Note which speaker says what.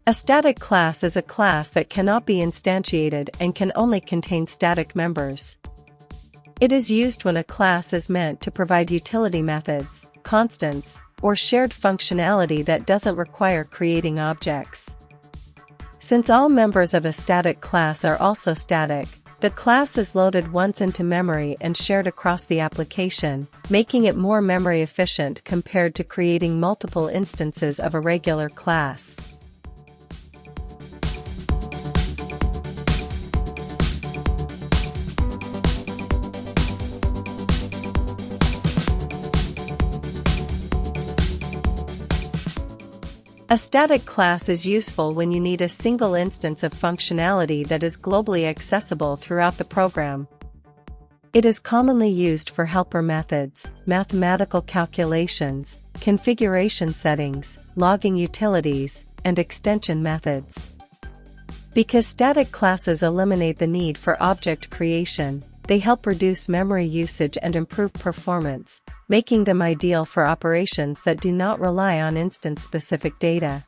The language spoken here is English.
Speaker 1: A static class is a class that cannot be instantiated and can only contain static members. It is used when a class is meant to provide utility methods, constants, or shared functionality that doesn't require creating objects. Since all members of a static class are also static, the class is loaded once into memory and shared across the application, making it more memory efficient compared to creating multiple instances of a regular class. A static class is useful when you need a single instance of functionality that is globally accessible throughout the program. It is commonly used for helper methods, mathematical calculations, configuration settings, logging utilities, and extension methods. Because static classes eliminate the need for object creation, they help reduce memory usage and improve performance, making them ideal for operations that do not rely on instance-specific data.